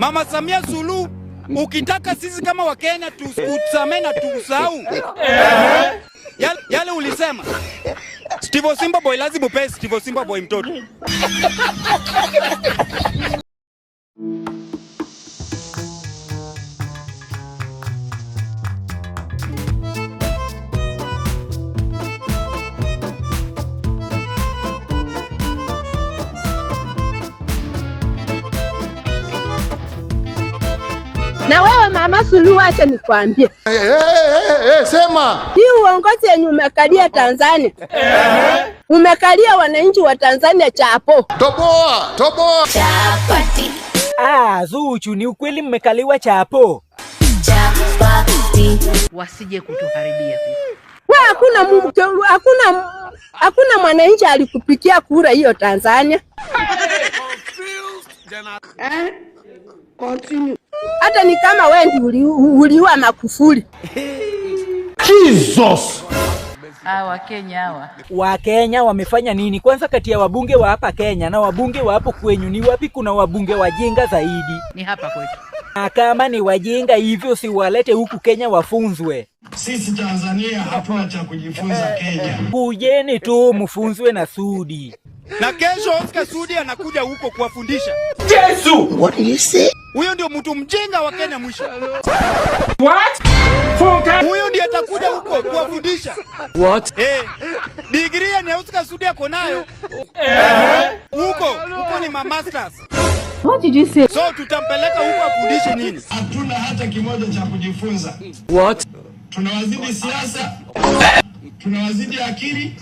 Mama Samia Suluhu, ukitaka sisi kama Wakenya tusamee na tusahau yale ulisema, Steve Simba Boy lazima upe Steve Simba Boy mtoto. Na wewe Mama Suluhu, acha nikwambie. Sema. Hii uongozi yenye umekalia Tanzania. Umekalia wananchi wa Tanzania chapo. Toboa. Chapati. Zuchu, ni ukweli mmekaliwa chapo. Chapati. Wasije kutuharibia. Wewe hakuna mwananchi alikupikia kura hiyo Tanzania. Continue. Hata ni kama wewe ndio uliua Magufuli. Jesus. Wakenya wamefanya nini? Kwanza kati ya wabunge wa hapa Kenya na wabunge wa hapo kwenyu, ni wapi kuna wabunge wajinga zaidi? Ni hapa kwetu. Na kama ni wajinga hivyo, si walete huku Kenya wafunzwe. Sisi Tanzania hatuna cha kujifunza Kenya. Kujeni tu mfunzwe na Sudi. Na kesho Oscar Sudi anakuja huko kuwafundisha. Yesu! What do you say? Huyo ndio mtu mjinga wa Kenya mwisho. What? Huyo ndiye atakuja huko kuwafundisha. What? Degree ni Oscar Sudi yako nayo. Huko ni masters. What did you say? So tutampeleka huko afundishe nini? Hatuna hata kimoja cha kujifunza. What? Tunawazidi siasa. Tunawazidi akili.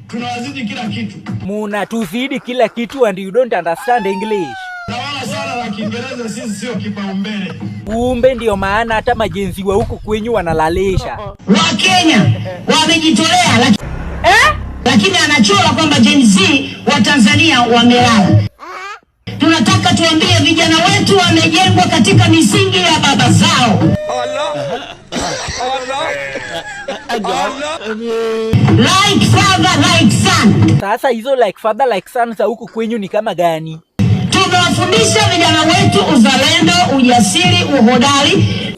Tunawazidi kila kitu. Munatuzidi kila kitu and you don't understand English. Na wala swala la Kiingereza sisi sio kipaumbele. Kumbe ndio maana hata majenzi wa huko kwenyu wanalalisha. Wakenya wamejitolea lakini anachora kwamba Gen Z wa Tanzania wamelala. Tunataka tuambie vijana wetu wamejengwa katika misingi ya baba zao. Like father, like son. Sasa hizo like father, like son za huku kwenyu ni kama gani? Tumewafundisha vijana wetu uzalendo, ujasiri, uhodari.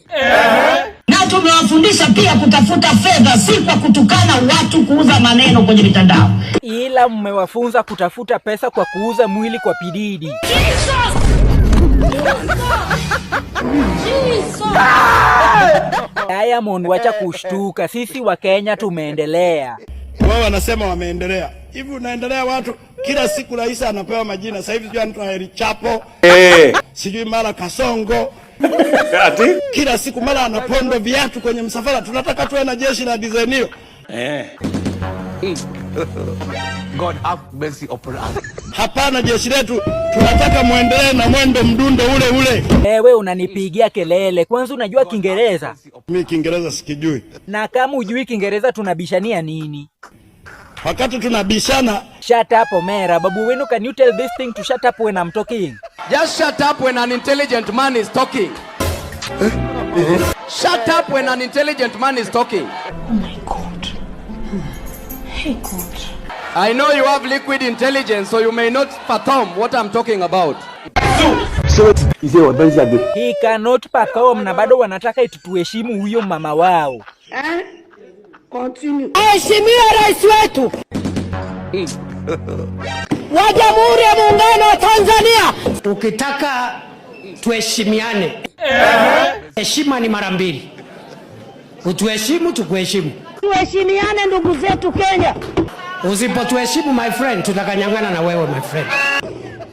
Na tumewafundisha pia kutafuta fedha, si kwa kutukana watu, kuuza maneno kwenye mitandao. Ila mmewafunza kutafuta pesa kwa kuuza mwili kwa pididi. Diamond, wacha kushtuka, sisi wa Kenya tumeendelea. Wao wanasema wameendelea. Hivi unaendelea watu kila siku rais anapewa majina. Sasa hivi sijui anaitwa Heri Chapo. Sijui mara Kasongo. Kila siku mara anapondo viatu kwenye msafara. Tunataka tuwe na jeshi la design hiyo. God have mercy upon us. Hapana, jeshi letu tunataka muendelee na mwendo mdundo ule. Wewe unanipigia kelele. Kwanza unajua Kiingereza? Mimi Kiingereza sikijui. Na kama hujui Kiingereza tunabishania nini? Wakati tunabishana, shut up Omera. Babu wenu, can you tell this thing to shut up when I'm talking? Just shut up when an intelligent man is talking. Shut up when an intelligent man is talking. Oh my God. Hey God. I know you have liquid intelligence, so you may not fathom what I'm talking about. He cannot fathom, na bado wanataka ituheshimu huyo mama wao. Continue. Heshimiwa rais wetu wa Jamhuri ya Muungano wa Tanzania. Ukitaka tuheshimiane, heshima ni mara mbili. Utuheshimu, tukuheshimu. Tuheshimiane ndugu zetu Kenya. Usipotuheshimu my friend, tutakanyangana na wewe my friend.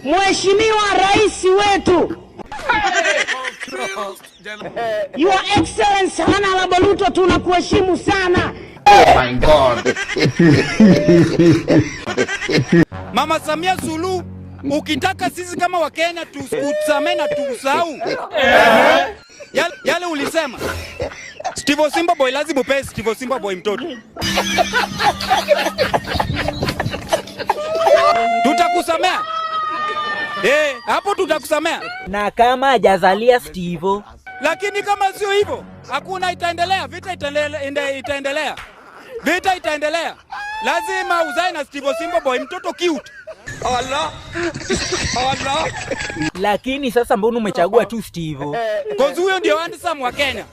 Mheshimiwa rais wetu Your Excellency Honorable Ruto, tunakuheshimu sana. Oh my God. Mama Samia Suluhu, ukitaka sisi kama Wakenya tusamee na tusahau yale ulisema, Steve Simba Boy lazima upe Steve Simba Boy mtoto. Tutakusamea. Hapo tutakusamea. Na kama hajazalia Steve. Lakini kama sio hivyo, hakuna itaendelea, vita itaendelea. Vita itaendelea. Lazima uzae na Steve Simba Boy mtoto cute. Allah. Allah. Lakini sasa mbona umechagua tu Steve? Cause huyo ndio handsome wa Kenya.